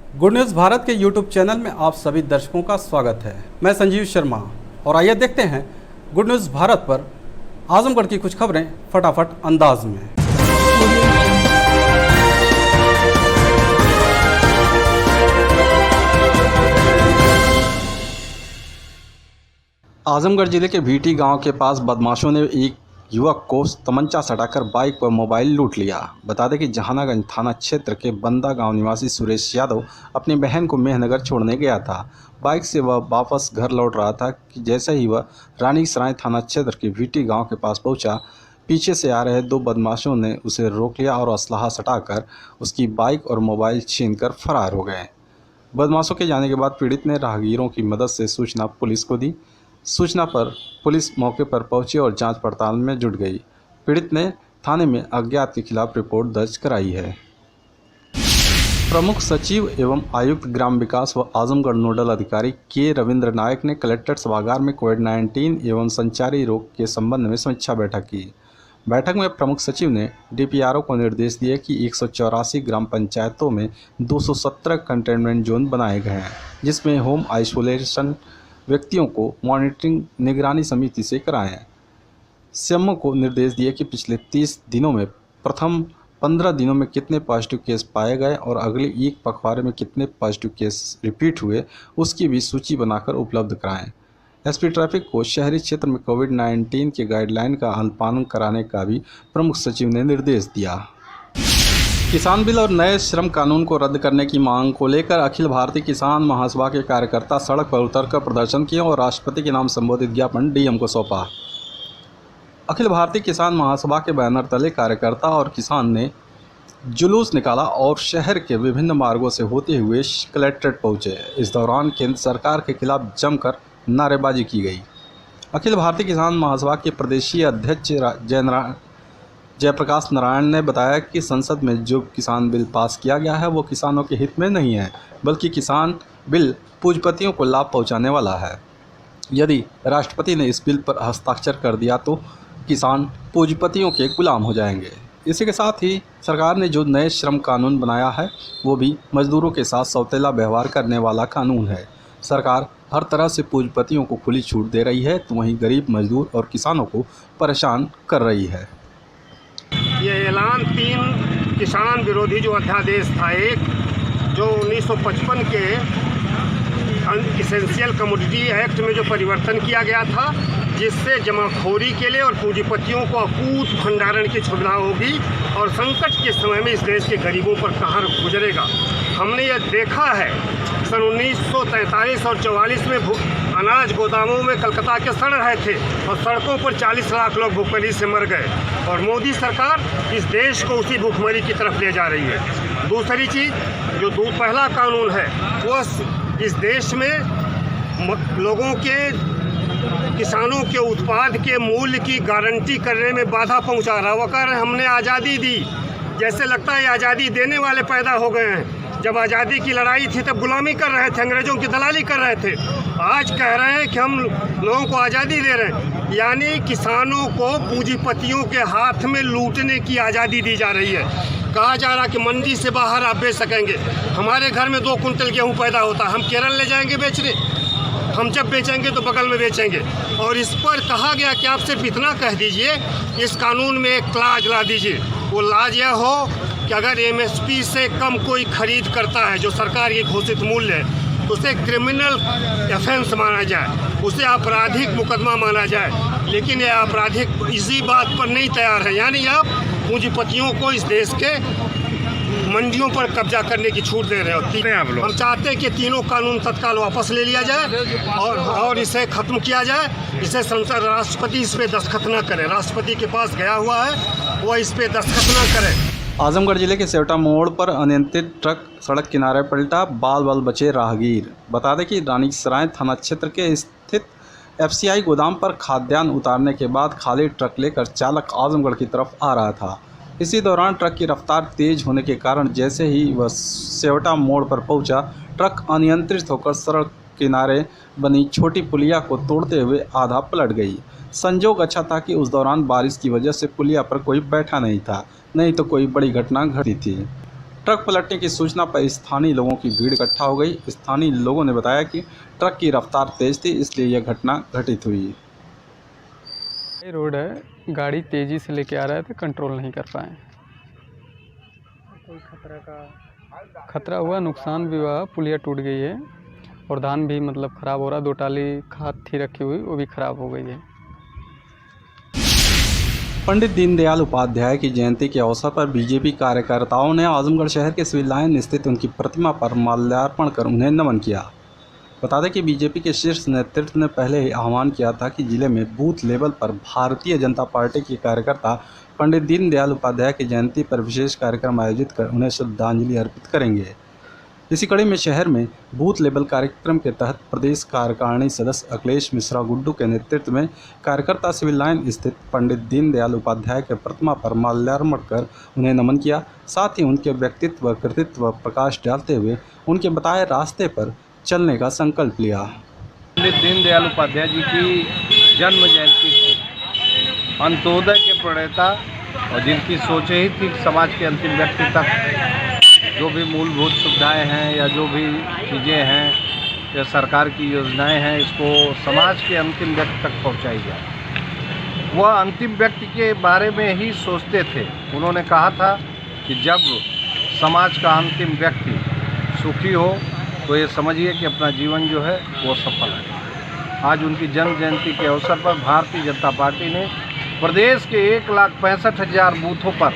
Good news Bharat के YouTube channel में आप सभी दर्शकों का स्वागत है। मैं संजीव शर्मा और आइए देखते हैं गुड न्यूज़ भारत पर आजमगढ़ की कुछ खबरें फटाफट अंदाज में। आजमगढ़ जिले के भीटी गांव के पास बदमाशों ने एक युवक को तमंचा सटाकर बाइक व मोबाइल लूट लिया। बता दें कि जहानागंज थाना क्षेत्र के बंदा गांव निवासी सुरेश यादव अपनी बहन को मेहनगर छोड़ने गया था। बाइक से वह वापस घर लौट रहा था कि जैसे ही वह रानीसराय थाना क्षेत्र के भीटी गांव के पास पहुंचा, पीछे से आ रहे दो बदमाशों ने उसे रोक लिया और असलाहा सटाकर उसकी बाइक और मोबाइल छीनकर फरार हो गए। बदमाशों के जाने के बाद पीड़ित ने राहगीरों की मदद से सूचना पुलिस को दी। सूचना पर पुलिस मौके पर पहुंची और जांच पड़ताल में जुट गई। पीड़ित ने थाने में अज्ञात के खिलाफ रिपोर्ट दर्ज कराई है। प्रमुख सचिव एवं आयुक्त ग्राम विकास व आजमगढ़ नोडल अधिकारी के रविंद्र नायक ने कलेक्ट्रेट सभागार में कोविड-19 एवं संचारी रोग के संबंध में समीक्षा बैठक की। बैठक में प्रमुख सचिव ने डीपीआरओ को निर्देश दिए कि 184 ग्राम पंचायतों में 217 कंटेनमेंट जोन बनाए गए हैं, जिसमें होम आइसोलेशन व्यक्तियों को मॉनिटरिंग निगरानी समिति से कराएं। सीएमओ को निर्देश दिए कि पिछले 30 दिनों में प्रथम 15 दिनों में कितने पॉजिटिव केस पाए गए और अगले एक पखवाड़े में कितने पॉजिटिव केस रिपीट हुए, उसकी भी सूची बनाकर उपलब्ध कराएं। एसपी ट्रैफिक को शहरी क्षेत्र में कोविड-19 के गाइडलाइन का अनुपालन कराने का भी प्रमुख सचिव ने निर्देश दिया। किसान बिल और नए श्रम कानून को रद्द करने की मांग को लेकर अखिल भारतीय किसान महासभा के कार्यकर्ता सड़क पर उतरकर प्रदर्शन किए और राष्ट्रपति के नाम संबोधित ज्ञापन डीएम को सौंपा। अखिल भारतीय किसान महासभा के बैनर तले कार्यकर्ता और किसान ने जुलूस निकाला और शहर के विभिन्न मार्गों से होते हुए कलेक्ट्रेट पहुंचे। इस दौरान केंद्र सरकार के खिलाफ जमकर नारेबाजी की गई। अखिल भारतीय किसान महासभा के प्रदेशीय अध्यक्ष जयप्रकाश नारायण ने बताया कि संसद में जो किसान बिल पास किया गया है वो किसानों के हित में नहीं है, बल्कि किसान बिल पूंजीपतियों को लाभ पहुंचाने वाला है। यदि राष्ट्रपति ने इस बिल पर हस्ताक्षर कर दिया तो किसान पूंजीपतियों के गुलाम हो जाएंगे। इसी के साथ ही सरकार ने जो नए श्रम कानून बनाया है वो भी मजदूरों के साथ सौतेला व्यवहार करने वाला कानून है। सरकार हर तरह से पूंजीपतियों को खुली छूट दे रही है, तो वहीं गरीब मजदूर और किसानों को परेशान कर रही है। ये ऐलान 3 किसान विरोधी जो अध्यादेश था, एक जो 1955 के इसेंशियल कमोडिटी एक्ट में जो परिवर्तन किया गया था, जिससे जमाखोरी के लिए और पूंजीपतियों को अकूत भंडारण की सुविधा होगी और संकट के समय में इस देश के गरीबों पर कहाँ गुजरेगा। हमने ये देखा है सन 1943 और 44 में अनाज गोदामों में कलकत्ता के सड़ रहे थे और सड़कों पर 40 लाख लोग भूखमरी से मर गए और मोदी सरकार इस देश को उसी भूखमरी की तरफ ले जा रही है। दूसरी चीज़, जो पहला कानून है वो इस देश में लोगों के किसानों के उत्पाद के मूल्य की गारंटी करने में बाधा पहुंचा रहा। वो कह रहे हैं हमने आज़ादी दी, जैसे लगता है आज़ादी देने वाले पैदा हो गए हैं। जब आज़ादी की लड़ाई थी तब गुलामी कर रहे थे, अंग्रेज़ों की दलाली कर रहे थे। आज कह रहे हैं कि हम लोगों को आज़ादी दे रहे हैं, यानी किसानों को पूंजीपतियों के हाथ में लूटने की आज़ादी दी जा रही है। कहा जा रहा कि मंडी से बाहर आप बेच सकेंगे। हमारे घर में 2 कुंटल गेहूँ पैदा होता है, हम केरल ले जाएंगे बेचने, हम जब बेचेंगे तो बगल में बेचेंगे। और इस पर कहा गया कि आप सिर्फ इतना कह दीजिए, इस कानून में एक क्लाज ला दीजिए। वो लाज यह हो कि अगर एमएसपी से कम कोई खरीद करता है जो सरकार की घोषित मूल्य है, तो उसे क्रिमिनल ऑफेंस माना जाए, उसे आपराधिक मुकदमा माना जाए। लेकिन यह आपराधिक इसी बात पर नहीं तैयार है, यानी आप पूंजीपतियों को इस देश के मंडियों पर कब्जा करने की छूट दे रहे हो। हम चाहते हैं कि तीनों कानून तत्काल वापस ले लिया जाए और इसे ख़त्म किया जाए। इसे संसद राष्ट्रपति इस पर दस्तखत न करे, राष्ट्रपति के पास गया हुआ है, वो इस पर दस्तखत न करे। आजमगढ़ जिले के सेवटा मोड़ पर अनियंत्रित ट्रक सड़क किनारे पलटा, बाल बाल बचे राहगीर। बता दें कि रानीसराय थाना क्षेत्र के स्थित एफसीआई गोदाम पर खाद्यान्न उतारने के बाद खाली ट्रक लेकर चालक आजमगढ़ की तरफ आ रहा था। इसी दौरान ट्रक की रफ्तार तेज होने के कारण जैसे ही वह सेवटा मोड़ पर पहुंचा, ट्रक अनियंत्रित होकर सड़क किनारे बनी छोटी पुलिया को तोड़ते हुए आधा पलट गई। संजोग अच्छा था कि उस दौरान बारिश की वजह से पुलिया पर कोई बैठा नहीं था, नहीं तो कोई बड़ी घटना घटी थी। ट्रक पलटने की सूचना पर स्थानीय लोगों की भीड़ इकट्ठा हो गई। स्थानीय लोगों ने बताया कि ट्रक की रफ्तार तेज थी, इसलिए यह घटना घटित हुई। ये रोड है, गाड़ी तेज़ी से लेके आ रहा था, कंट्रोल नहीं कर पाए। कोई खतरा हुआ, नुकसान भी हुआ, पुलिया टूट गई है और धान भी मतलब ख़राब हो रहा। 2 टाली खाद थी रखी हुई, वो भी ख़राब हो गई है। पंडित दीनदयाल उपाध्याय की जयंती के अवसर पर बीजेपी कार्यकर्ताओं ने आजमगढ़ शहर के सिविल लाइन स्थित उनकी प्रतिमा पर माल्यार्पण कर उन्हें नमन किया। बता दें कि बीजेपी के शीर्ष नेतृत्व ने पहले ही आह्वान किया था कि जिले में बूथ लेवल पर भारतीय जनता पार्टी के कार्यकर्ता पंडित दीनदयाल उपाध्याय की जयंती पर विशेष कार्यक्रम आयोजित कर उन्हें श्रद्धांजलि अर्पित करेंगे। इसी कड़ी में शहर में बूथ लेवल कार्यक्रम के तहत प्रदेश कार्यकारिणी सदस्य अखिलेश मिश्रा गुड्डू के नेतृत्व में कार्यकर्ता सिविल लाइन स्थित पंडित दीनदयाल उपाध्याय के प्रतिमा पर माल्यार्पण कर उन्हें नमन किया। साथ ही उनके व्यक्तित्व कृतित्व प्रकाश डालते हुए उनके बताए रास्ते पर चलने का संकल्प लिया। पंडित दीनदयाल उपाध्याय जी की जन्म जयंती थी। अंत्योदय के प्रणेता और जिनकी सोच ही थी समाज के अंतिम व्यक्ति तक जो भी मूलभूत सुविधाएं हैं या जो भी चीज़ें हैं या सरकार की योजनाएं हैं, इसको समाज के अंतिम व्यक्ति तक पहुंचाई जाए। वह अंतिम व्यक्ति के बारे में ही सोचते थे। उन्होंने कहा था कि जब समाज का अंतिम व्यक्ति सुखी हो तो ये समझिए कि अपना जीवन जो है वो सफल है। आज उनकी जन्म जयंती के अवसर पर भारतीय जनता पार्टी ने प्रदेश के 1,65,000 बूथों पर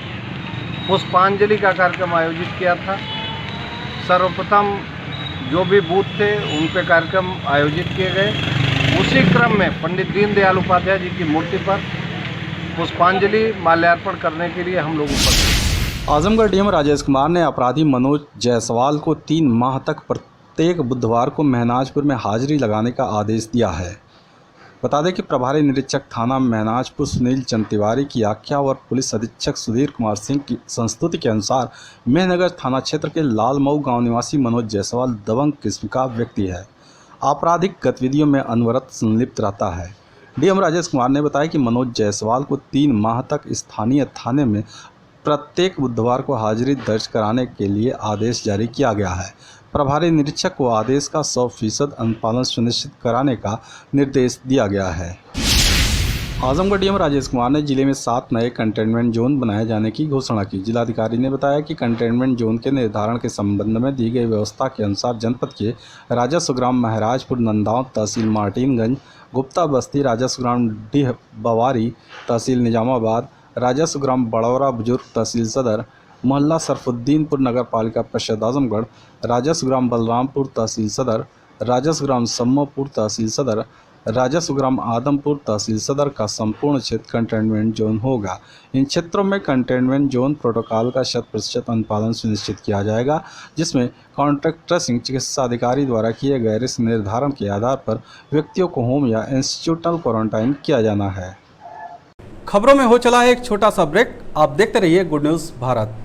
पुष्पांजलि का कार्यक्रम आयोजित किया था। सर्वप्रथम जो भी बूथ थे उन पे कार्यक्रम आयोजित किए गए। उसी क्रम में पंडित दीनदयाल उपाध्याय जी की मूर्ति पर पुष्पांजलि माल्यार्पण करने के लिए हम लोग उपस्थित। आजमगढ़ डीएम राजेश कुमार ने अपराधी मनोज जायसवाल को 3 माह तक प्रत्येक बुधवार को महनाजपुर में हाजिरी लगाने का आदेश दिया है। बता दें कि प्रभारी निरीक्षक थाना महनाजपुर सुनील चंद तिवारी की आख्या और पुलिस अधीक्षक सुधीर कुमार सिंह की संस्तुति के अनुसार मेहनगर थाना क्षेत्र के लालमऊ गांव निवासी मनोज जायसवाल दबंग किस्म का व्यक्ति है। आपराधिक गतिविधियों में अनवरत संलिप्त रहता है। डीएम राजेश कुमार ने बताया कि मनोज जायसवाल को 3 माह तक स्थानीय थाने में प्रत्येक बुधवार को हाजिरी दर्ज कराने के लिए आदेश जारी किया गया है। प्रभारी निरीक्षक को आदेश का 100% अनुपालन सुनिश्चित कराने का निर्देश दिया गया है। आजमगढ़ डीएम राजेश कुमार ने जिले में 7 नए कंटेनमेंट जोन बनाए जाने की घोषणा की। जिलाधिकारी ने बताया कि कंटेनमेंट जोन के निर्धारण के संबंध में दी गई व्यवस्था के अनुसार जनपद के राजस्व ग्राम महराजपुर, नंदाव तहसील मार्टिनगंज, गुप्ता बस्ती, राजस्व ग्राम डीह बवारी तहसील निजामाबाद, राजस्व ग्राम बड़ौरा बुजुर्ग तहसील सदर, मोहल्ला सरफुद्दीनपुर नगर पालिका परिषद आजमगढ़, राजस्व ग्राम बलरामपुर तहसील सदर, राजस्व ग्राम सम्मोपुर तहसील सदर, राजस्व ग्राम आदमपुर तहसील सदर का संपूर्ण क्षेत्र कंटेनमेंट जोन होगा। इन क्षेत्रों में कंटेनमेंट जोन प्रोटोकॉल का 100% अनुपालन सुनिश्चित किया जाएगा, जिसमें कॉन्टैक्ट ट्रेसिंग चिकित्सा अधिकारी द्वारा किए गए रिस्क निर्धारण के आधार पर व्यक्तियों को होम या इंस्टीट्यूशनल क्वारंटाइन किया जाना है। खबरों में हो चला है एक छोटा सा ब्रेक। आप देखते रहिए गुड न्यूज़ भारत।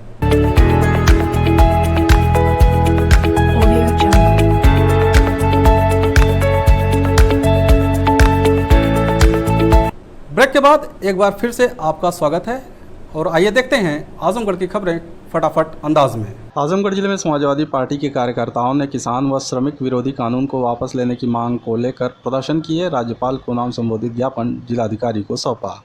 ब्रेक के बाद एक बार फिर से आपका स्वागत है और आइए देखते हैं आजमगढ़ की खबरें फटाफट अंदाज में। आजमगढ़ जिले में समाजवादी पार्टी के कार्यकर्ताओं ने किसान व श्रमिक विरोधी कानून को वापस लेने की मांग को लेकर प्रदर्शन किए। राज्यपाल को नाम संबोधित ज्ञापन जिलाधिकारी को सौंपा।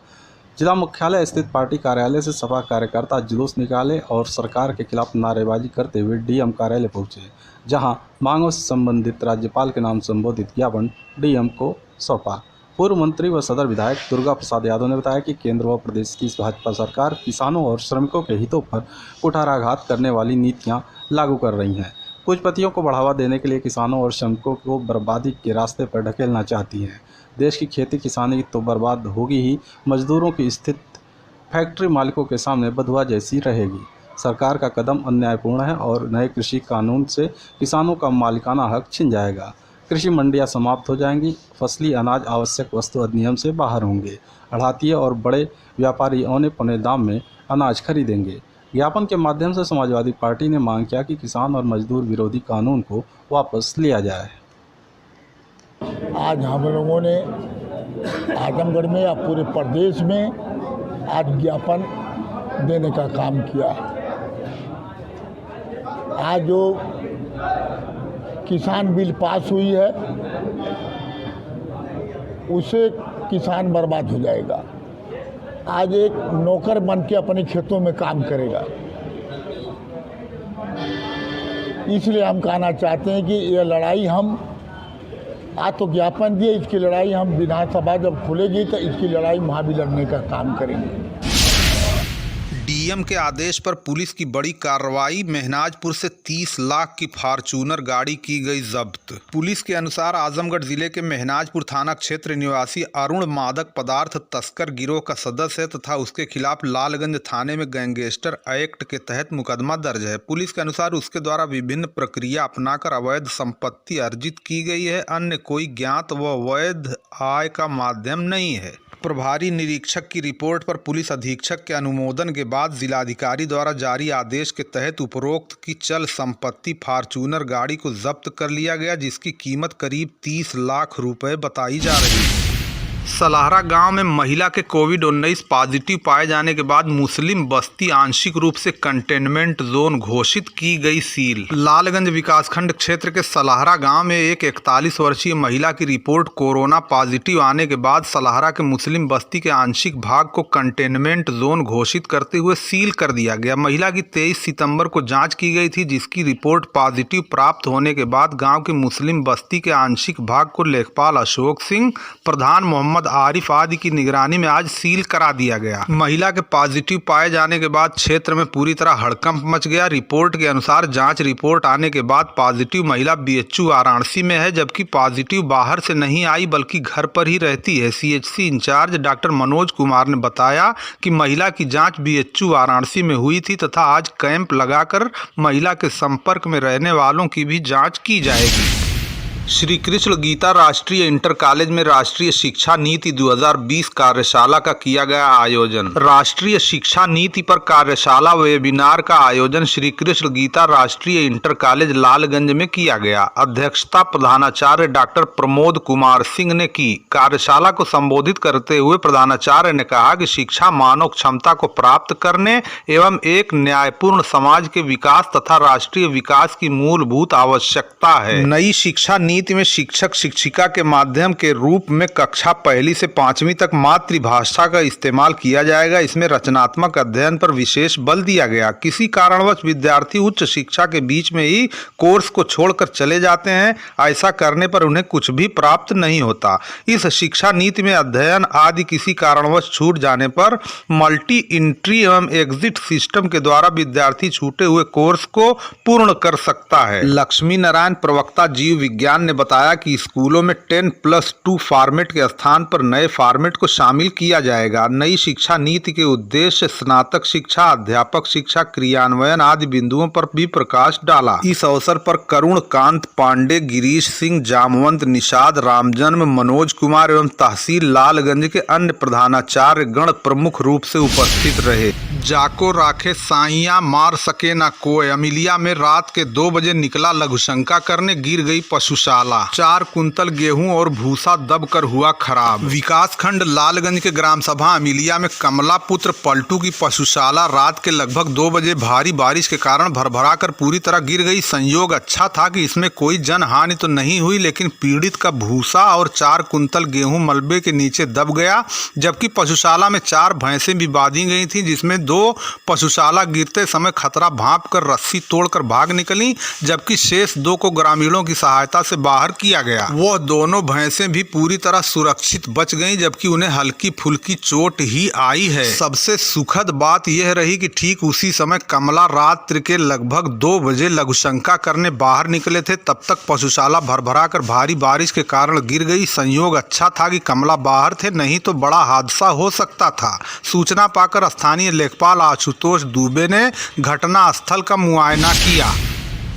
जिला मुख्यालय स्थित पार्टी कार्यालय से सपा कार्यकर्ता जुलूस निकाले और सरकार के खिलाफ नारेबाजी करते हुए डीएम कार्यालय पहुंचे, जहां मांगों से संबंधित राज्यपाल के नाम संबोधित ज्ञापन डीएम को सौंपा। पूर्व मंत्री व सदर विधायक दुर्गा प्रसाद यादव ने बताया कि केंद्र व प्रदेश की भाजपा सरकार किसानों और श्रमिकों के हितों पर कुठाराघात करने वाली नीतियां लागू कर रही हैं। पूंजीपतियों को बढ़ावा देने के लिए किसानों और श्रमिकों को बर्बादी के रास्ते पर ढकेलना चाहती हैं। देश की खेती किसानी तो बर्बाद होगी ही, मजदूरों की स्थिति फैक्ट्री मालिकों के सामने बधुआ जैसी रहेगी। सरकार का कदम अन्यायपूर्ण है और नए कृषि कानून से किसानों का मालिकाना हक छिन जाएगा। कृषि मंडियां समाप्त हो जाएंगी। फसली अनाज आवश्यक वस्तु अधिनियम से बाहर होंगे। आढ़तिये और बड़े व्यापारी औने पौने दाम में अनाज खरीदेंगे। ज्ञापन के माध्यम से समाजवादी पार्टी ने मांग किया कि किसान और मजदूर विरोधी कानून को वापस लिया जाए। आज हम लोगों ने आजमगढ़ में या पूरे प्रदेश में आज ज्ञापन देने का काम किया। आज जो किसान बिल पास हुई है उससे किसान बर्बाद हो जाएगा। आज एक नौकर बन के अपने खेतों में काम करेगा। इसलिए हम कहना चाहते हैं कि ये लड़ाई हम आज तो ज्ञापन दिए, इसकी लड़ाई हम विधानसभा जब खुलेगी तो इसकी लड़ाई वहाँ भी लड़ने का काम करेंगे। डीएम के आदेश पर पुलिस की बड़ी कार्रवाई। महनाजपुर से 30 लाख की फॉर्च्यूनर गाड़ी की गई जब्त। पुलिस के अनुसार आजमगढ़ जिले के महनाजपुर थाना क्षेत्र निवासी अरुण मादक पदार्थ तस्कर गिरोह का सदस्य है तथा उसके खिलाफ लालगंज थाने में गैंगस्टर एक्ट के तहत मुकदमा दर्ज है। पुलिस के अनुसार उसके द्वारा विभिन्न प्रक्रिया अपनाकर अवैध संपत्ति अर्जित की गई है। अन्य कोई ज्ञात व वैध आय का माध्यम नहीं है। प्रभारी निरीक्षक की रिपोर्ट पर पुलिस अधीक्षक के अनुमोदन के बाद जिलाधिकारी द्वारा जारी आदेश के तहत उपरोक्त की चल संपत्ति फॉर्च्यूनर गाड़ी को जब्त कर लिया गया, जिसकी कीमत करीब 30 लाख रुपए बताई जा रही है। सलाहरा गांव में महिला के कोविड-19 पॉजिटिव पाए जाने के बाद मुस्लिम बस्ती आंशिक रूप से कंटेनमेंट जोन घोषित की गई सील। लालगंज विकासखंड क्षेत्र के सलाहरा गांव में एक 41 वर्षीय महिला की रिपोर्ट कोरोना पॉजिटिव आने के बाद सलाहरा के मुस्लिम बस्ती के आंशिक भाग को कंटेनमेंट जोन घोषित करते हुए सील कर दिया गया। महिला की 23 सितंबर को जाँच की गई थी, जिसकी रिपोर्ट पॉजिटिव प्राप्त होने के बाद गाँव के मुस्लिम बस्ती के आंशिक भाग को लेखपाल अशोक सिंह, प्रधान मोहम्मद आरिफ आदि की निगरानी में आज सील करा दिया गया। महिला के पॉजिटिव पाए जाने के बाद क्षेत्र में पूरी तरह हड़कंप मच गया। रिपोर्ट के अनुसार जांच रिपोर्ट आने के बाद पॉजिटिव महिला बीएचयू वाराणसी में है, जबकि पॉजिटिव बाहर से नहीं आई बल्कि घर पर ही रहती है। CHC incharge doctor Manoj Kumar ने बताया कि महिला की जाँच बीएचयू वाराणसी में हुई थी तथा आज कैंप लगाकर महिला के संपर्क में रहने वालों की भी जाँच की जाएगी। श्री कृष्ण गीता राष्ट्रीय इंटर कॉलेज में राष्ट्रीय शिक्षा नीति 2020 कार्यशाला का किया गया आयोजन। राष्ट्रीय शिक्षा नीति पर कार्यशाला वेबिनार का आयोजन श्री कृष्ण गीता राष्ट्रीय इंटर कॉलेज लालगंज में किया गया। अध्यक्षता प्रधानाचार्य डॉक्टर प्रमोद कुमार सिंह ने की। कार्यशाला को संबोधित करते हुए प्रधानाचार्य ने कहा कि शिक्षा मानव क्षमता को प्राप्त करने एवं एक न्यायपूर्ण समाज के विकास तथा राष्ट्रीय विकास की मूलभूत आवश्यकता है। नई शिक्षा नीति में शिक्षक शिक्षिका के माध्यम के रूप में कक्षा 1 से 5वीं तक मातृभाषा का इस्तेमाल किया जाएगा। इसमें रचनात्मक अध्ययन पर विशेष बल दिया गया। किसी कारणवश विद्यार्थी उच्च शिक्षा के बीच में ही कोर्स को छोड़कर चले जाते हैं, ऐसा करने पर उन्हें कुछ भी प्राप्त नहीं होता। इस शिक्षा नीति में अध्ययन आदि किसी कारणवश छूट जाने पर मल्टी एंट्री एवं एग्जिट सिस्टम के द्वारा विद्यार्थी छूटे हुए कोर्स को पूर्ण कर सकता है। लक्ष्मी नारायण प्रवक्ता जीव विज्ञान ने बताया कि स्कूलों में 10+2 फॉर्मेट के स्थान पर नए फॉर्मेट को शामिल किया जाएगा। नई शिक्षा नीति के उद्देश्य स्नातक शिक्षा, अध्यापक शिक्षा, क्रियान्वयन आदि बिंदुओं पर भी प्रकाश डाला। इस अवसर पर करुण कांत पांडे, गिरीश सिंह, जामवंत निषाद, रामजन्म, मनोज कुमार एवं तहसील लालगंज के अन्य प्रधानाचार्य गण प्रमुख रूप से उपस्थित रहे। जाको राखे साइया मार सके ना कोई। अमिलिया में रात के 2 बजे निकला लघुशंका करने, गिर गई पशुशाला। 4 कुंतल गेहूं और भूसा दबकर हुआ खराब। विकास खंड लालगंज के ग्राम सभा अमिलिया में कमला पुत्र पलटू की पशुशाला रात के लगभग 2 बजे भारी बारिश के कारण भरभरा कर पूरी तरह गिर गई। संयोग अच्छा था कि इसमें कोई जन हानि तो नहीं हुई, लेकिन पीड़ित का भूसा और 4 कुंतल गेहूं मलबे के नीचे दब गया। जबकि पशुशाला में 4 भैंसें भी बांधी गई थी, जिसमें 2 पशुशाला गिरते समय खतरा भांप कर रस्सी तोड़कर भाग निकली, जबकि शेष 2 को ग्रामीणों की सहायता से बाहर किया गया। वह दोनों भैंसें भी पूरी तरह सुरक्षित बच गईं, जबकि उन्हें हल्की फुल्की चोट ही आई है। सबसे सुखद बात यह रही कि ठीक उसी समय कमला रात्रि के लगभग 2 बजे लघुशंका करने बाहर निकले थे, तब तक पशुशाला भरभरा कर भारी बारिश के कारण गिर गई। संयोग अच्छा था कि कमला बाहर थे, नहीं तो बड़ा हादसा हो सकता था। सूचना पाकर स्थानीय लेखपाल आशुतोष दुबे ने घटना स्थल का मुआयना किया।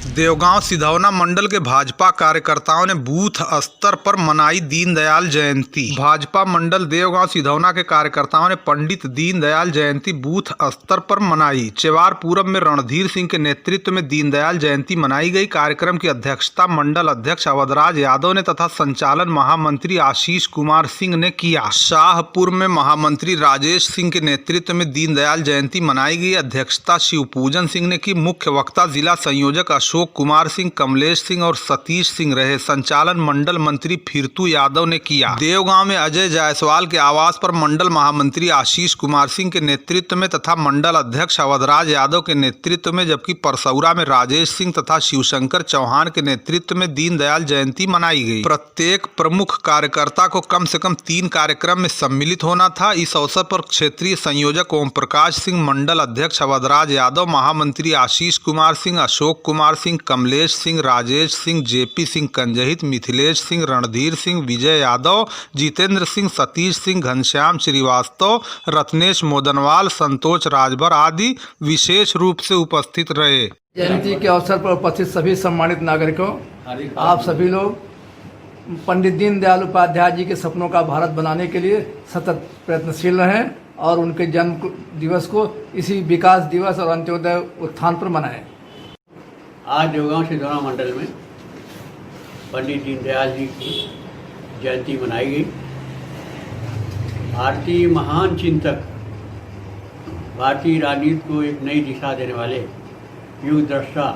देवगांव सिधौना मंडल के भाजपा कार्यकर्ताओं ने बूथ स्तर पर मनाई दीनदयाल जयंती। भाजपा मंडल देवगांव सिधौना के कार्यकर्ताओं ने पंडित दीनदयाल जयंती बूथ स्तर पर मनाई। चेवार पूरब में रणधीर सिंह के नेतृत्व में दीनदयाल जयंती मनाई गई। कार्यक्रम की अध्यक्षता मंडल अध्यक्ष अवधराज यादव ने तथा संचालन महामंत्री आशीष कुमार सिंह ने किया। शाहपुर में महामंत्री राजेश सिंह के नेतृत्व में दीनदयाल जयंती मनाई गई। अध्यक्षता शिवपूजन सिंह ने की। मुख्य वक्ता जिला संयोजक अशोक कुमार सिंह, कमलेश सिंह और सतीश सिंह रहे। संचालन मंडल मंत्री फिरतू यादव ने किया। देवगांव में अजय जायसवाल के आवास पर मंडल महामंत्री आशीष कुमार सिंह के नेतृत्व में तथा मंडल अध्यक्ष अवधराज यादव के नेतृत्व में, जबकि परसौरा में राजेश सिंह तथा शिवशंकर चौहान के नेतृत्व में दीनदयाल जयंती मनाई गई। प्रत्येक प्रमुख कार्यकर्ता को कम से कम 3 कार्यक्रम में सम्मिलित होना था। इस अवसर पर क्षेत्रीय संयोजक ओम प्रकाश सिंह, मंडल अध्यक्ष अवधराज यादव, महामंत्री आशीष कुमार सिंह, अशोक कुमार सिंह, कमलेश सिंह, राजेश सिंह, जेपी सिंह कंजहित, मिथिलेश सिंह, रणधीर सिंह, विजय यादव, जितेंद्र सिंह, सतीश सिंह, घनश्याम श्रीवास्तव, रत्नेश मोदनवाल, संतोष राजभर आदि विशेष रूप से उपस्थित रहे। जयंती के अवसर पर उपस्थित सभी सम्मानित नागरिकों, आप सभी लोग पंडित दीनदयाल उपाध्याय जी के सपनों का भारत बनाने के लिए सतत प्रयत्नशील रहें और उनके जन्म दिवस को इसी विकास दिवस और अंत्योदय उत्थान पर मनाएं। आज देवगांव सिधौना मंडल में पंडित दीनदयाल जी की जयंती मनाई गई। भारतीय महान चिंतक, भारतीय राजनीति को एक नई दिशा देने वाले युग दृष्टा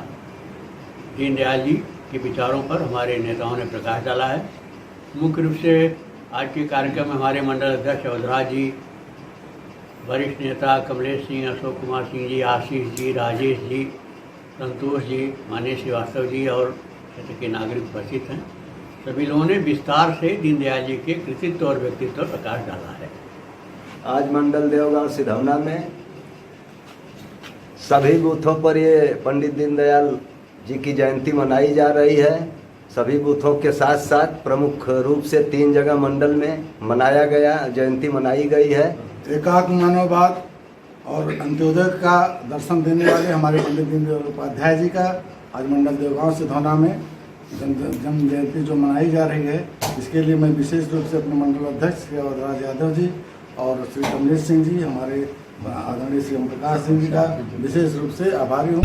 दीनदयाल जी के विचारों पर हमारे नेताओं ने प्रकाश डाला है। मुख्य रूप से आज के कार्यक्रम में हमारे मंडल अध्यक्ष अवधराज जी, वरिष्ठ नेता कमलेश सिंह, अशोक कुमार सिंह जी, आशीष जी, राजेश जी, संतोष जी, माननीय श्रीवास्तव जी और क्षेत्र के नागरिक उपस्थित हैं। सभी लोगों ने विस्तार से दीनदयाल जी के कृतित्व और व्यक्तित्व पर प्रकाश डाला है। आज मंडल देवगांव सिधौना में सभी बूथों पर ये पंडित दीनदयाल जी की जयंती मनाई जा रही है। सभी बूथों के साथ साथ प्रमुख रूप से 3 जगह मंडल में मनाया गया, जयंती मनाई गई है। एकात्म मानववाद और अंत्योदय का दर्शन देने वाले हमारे पंडित दीनदयाल उपाध्याय जी का आज मंडल देवगांव सिधौना में जन्म जयंती जो मनाई जा रही है, इसके लिए मैं विशेष रूप से अपने मंडल अध्यक्ष श्री अवधराज यादव जी और श्री कमलेश सिंह जी, हमारे आदरणीय श्री ओम प्रकाश सिंह जी का विशेष रूप से आभारी हूँ।